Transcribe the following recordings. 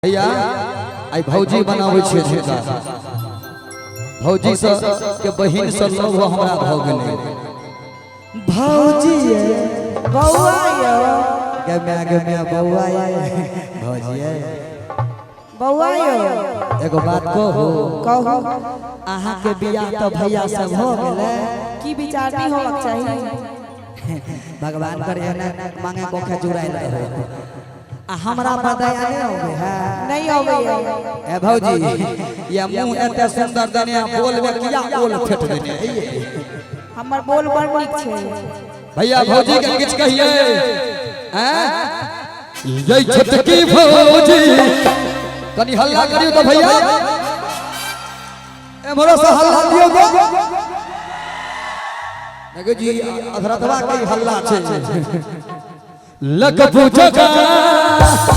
भैया आई भौजी बनावे छे झुका भौजी से के बहिन से सब हमरा भ गेलै भौजी बौआ यो गमे बौआ भौजी बौआ यो एगो बात कहू अहाँ के बियाह तो भैया से भ गेलै की विचार नहीं होबाक चाहिए भगवान करे ना मांगे को खजुराइल रहे हमरा बताया नहीं होबे नहीं होबे ए भौजी या मुंह एते सुंदर दने बोलबे किया बोल फेट देने हमर बोल बड़ नीक छै भैया भौजी के किछ कहिए हैं ये छोटकी भौजी कनी हल्ला करियो तो भैया एमरो से हल्ला दियो तो देखो जी अधरतवा के हल्ला छै लग पूछगा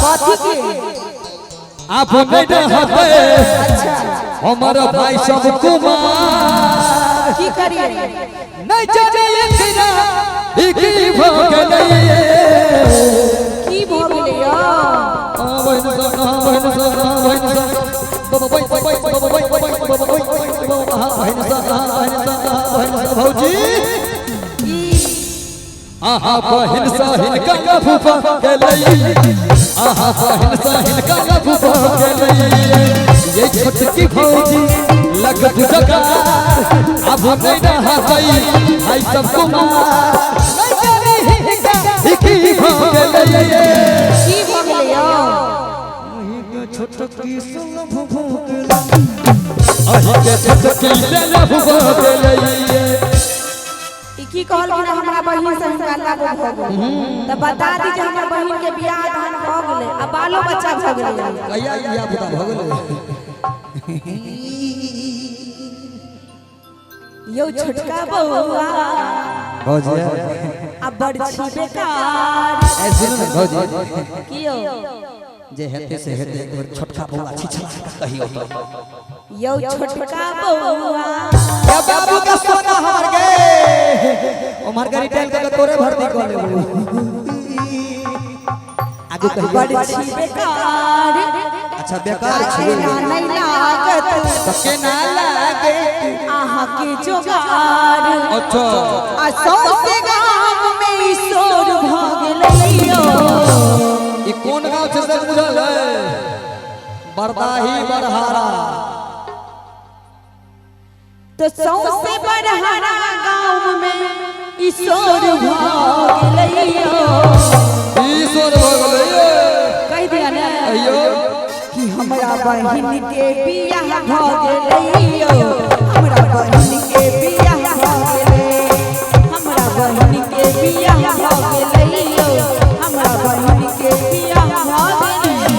कथि के आप नहीं रहते हमर भाई सब कुमार की करिए नहीं जाने एकरा की भ गेलै की भ गेलै यो भौजी आहा बहिन सा हिनका लफुफा गेलै आहा बहिन सा हिनका लफुफा गेलै ये छोटकी भौजी लग बुझका अब नहीं रहतै भाई सब कुमार नहीं जाने हिनका की भ गेलै की भ गेलै यो छोटकी से लफुफा गेलै आही के छोटकी से लफुफा गेलै की कहल कि हमरा बहिन से हिनका लागो भ गेलै त बता दी जे हमर बहिन के बियाह दान भ गेलै आ बालो बच्चा भ गेलै कहिया बियाह पता भ गेलै यो छोटका बौआ भौजी आ बड़ छी बेकार ए सुनो न भौजी कियो जे हेते से हेते एक बार छोटका बौआ छिछला कहियो तो यो छोटका बौआ ए बाबू का सोना हमर गे उमर गरी टेल के तोरे भर्ती कर लेबो आगु कहियो बड़ छी बेकार अच्छा बेकार छी नहीं लागत सके ना लागे आहा के जोगार अच्छा आ सौसे गांव में ईश्वर भ गेलै यो ई कोन गांव छै से बुझल है बरदाही बरहारा तो सौसे बरहारा गांव में ईश्वर भ गेलै यो ईश्वर भ गेलै कह दिया ना अयो कि हमरा बहिन के बियाह भ गेलै यो हमरा बहिन के बियाह भ गेलै हमरा बहिन के बियाह भ गेलै यो हमरा बहिन के बियाह भ गेलै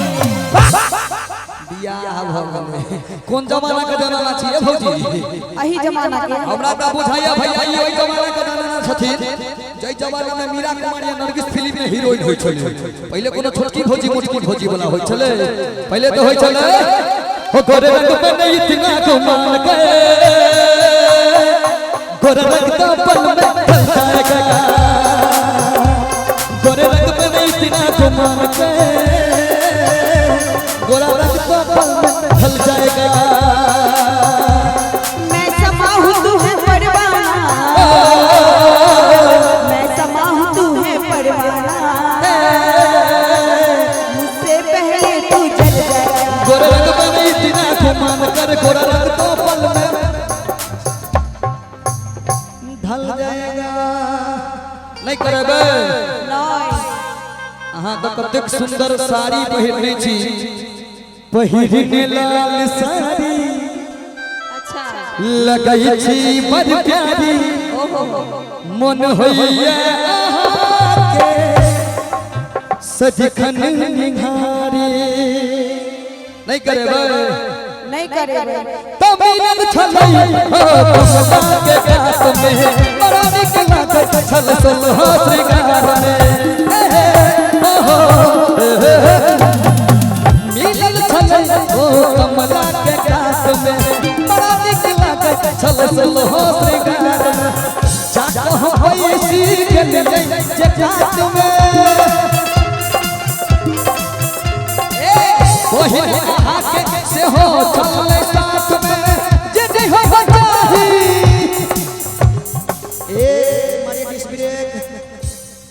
बियाह भ गेलै कोन जमाना के जमाना छियै भौजी अही जमाना के हमरा त बुझाइया भैया ई ओइ जमाना के जमाना छथिन जै जमाना में मीरा कुमारी या नरगिस फिल्म में हीरोइन होय छलै पहिले कोनो छोटकी भौजी मोटकी भौजी वाला होय छलै पहिले तो होय छलै हो गोरे रंग में नहीं इतना गुमान के गोरे रंग तो पल में ढल जाएगा गोरे रंग में नहीं इतना गुमान के गोरा रंग तो पल में ढल जाएगा मैं समा हूं तू है परवाना मैं समा हूं तू है परवाना मुझसे पहले तू जल जाएगा गोरा रंग में नहीं इतना गुमान कर गोरा रंग तो पल में ढल जाएगा नहीं करबे नहीं अहाँ तो कतेक सुंदर साड़ी पहिरने छी पहिरने लाल साड़ी अच्छा लगई छी बड़ प्यारी मन होइया अहाँ के सजखन निहारी नहीं करबे नहीं करेबे तो मिलन छलै हो कमला के गात में बड़ा निक लागत छल सोलह श्रृंगार में मिलन छलै हो कमला के गात में बड़ा निक लागत छल सोलह श्रृंगार में जाक हम पैसी के ले जे गात में बहिन अहाँ के से हो चले साथ में जे जे हो बचाही ए मारी डिस्ब्रेक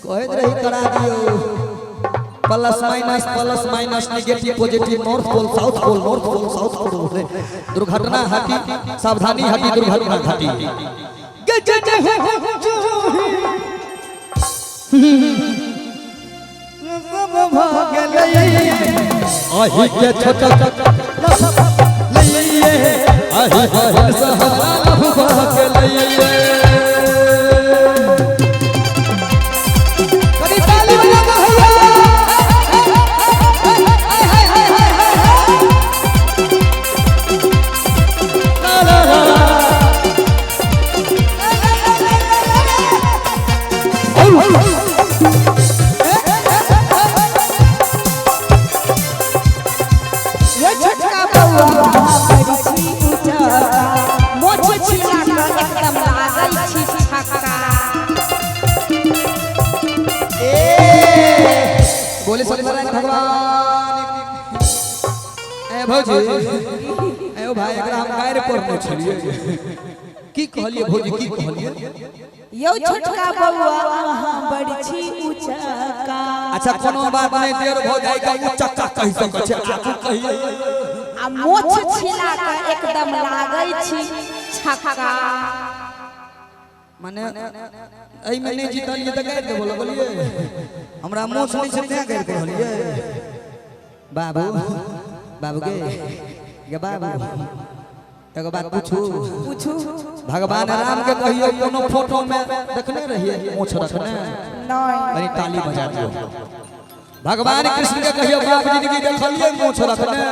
कहत रही करा दियो plus minus negative positive north pole south pole दुर्घटना हटी सावधानी हटी दुर्घटना घटी आही के छोटा लइए आही बहन सहारा लभ के लइए कभी ताली बजा भैया बोले सत्यनारायण भगवान ए भौजी ए ओ भाई एकरा हम गाय रे पढ़ने छलिए की कहलिए भौजी की कहलिए यो छोटका बउआ अहाँ बड़ी छी ऊंचा अच्छा कोनो बात नहीं देर भ जाय का ऊंचा कहि सकै छै आगू कहिए आ मोछ छिला के एकदम लागै छी छक्का माने एई में नहीं जीतलिए त गाय देबो लगलिए हमरा मोछ नहीं छै ते गाय कहलिए बाबू के बाबू एगो बात पूछू भगवान राम के कहियो कोनो फोटो में देखने रहिए मोछ रखने नहीं ताली बजा दियो भगवान कृष्ण के कहियो बाप जिंदगी देखलिए मोछ रखने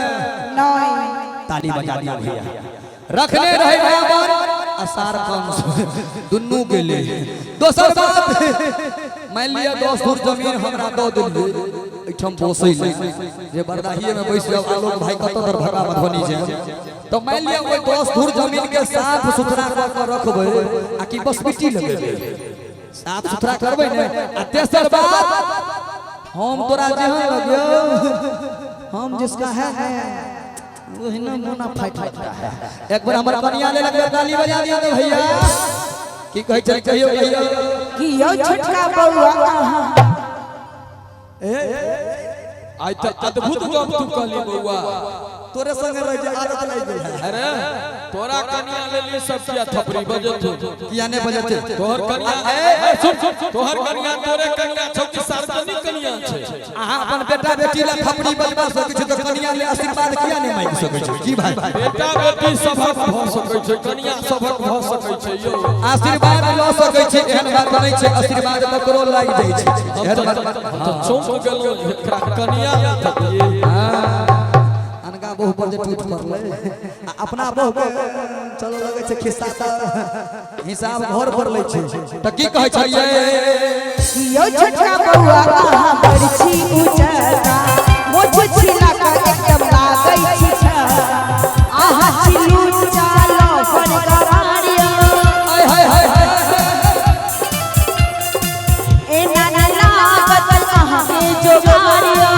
नहीं ताली बजा दियो भैया रखने रहे रावण असार कंस दुन्नू के लिए दोसर बात मान लिया 10 धुर जमीन हमरा दो दिलिए एठम पोसै जे बरदाहिए में बैस जाओ आलोक भाई कत दर भगा मधुबनी छै तो मान लिया ओइ 10 धुर जमीन के साफ सुथरा कर के रखबै आ कि बस मिट्टी लगेबै साफ सुथरा करबै ने आ तेसर बात हम तोरा जेहन लगियो हम जिसका है वही ना मोना फाइट है एक बार हमर कनिया ले लग ताली बजा दियो तो भैया की कहै छै कहियो कि यो छोटका बउआ अहाँ आज तक अद्भुत गप तू कहली बउआ तोरे संग रह जा आदत लाग गेल अरे तोरा कनिया ले ली सब किया थपड़ी बजत किया ने बजते तोहर कनिया ए सुन तोहर कनिया तोरे कनिया छौ कि सार्वजनिक कनिया छै अहाँ अपन बेटा बेटी ला थपड़ी बजबा सकै छी त कनिया ले आशीर्वाद किया ने मांग सकै छी की भाई बेटा बेटी सबक भ सकै छै कनिया सबक भ सकै छै यो आशीर्वाद ल सकै छी एहन बात नै छै आशीर्वाद ककरो लाग जाय छै एहन बात तो चौंक गेलो एकरा कनिया थपड़ी अनका बहु पर जे टूट पड़ले अपना बहु के चलो लगे छै खिस्सा त हिसाब घर पर लै छै त की कहै छलिए यो छोटका बउआ अहाँ बड़ी छी ऊंचा मोछ छिला के एकदम लागै छी अहाँ छिलू चालो पर करारिया हाय हाय हाय ए नाना लागत अहाँ के जोगारिया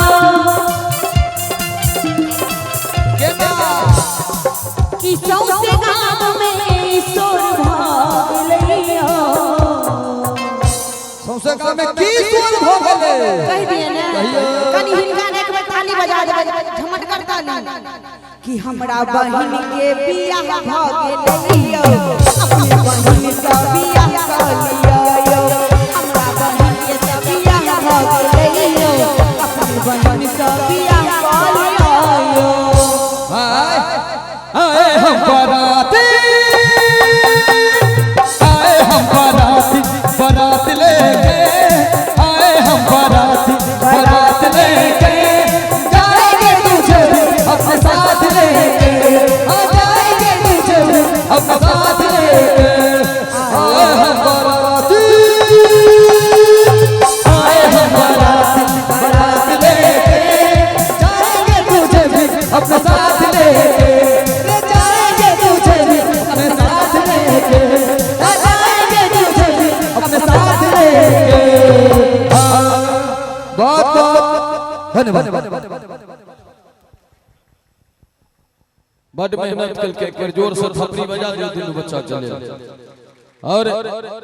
कि सौसे गाम में ईश्वर भागलैया सौसे गांव में की सुर भ गेले कह दिए ना कनी हिनका ने एक बार ताली बजा देबै झमट करता नहीं कि हमरा बहिन के बियाह भ गेलैया अपने बहिन के बियाह क लिया हमरा बहिन के बियाह भ गेलैया अपने बहिन के बियाह क लिया हाय आए हम बाराती बारात लेके आए हम बारात लेके जाएंगे तुझे अपने साथ लेके जाएंगे तुझे अपने साथ लेके आए हम बाराती बारात लेके जाएंगे तुझे भी अपने साथ लेके जाएंगे तुझे भी अपने साथ लेके बहुत बहुत धन्यवाद। बड़ मेहनत करके जोर से थपड़ी बजा दिया, दुनू बच्चा चले और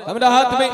हमरा हाथ में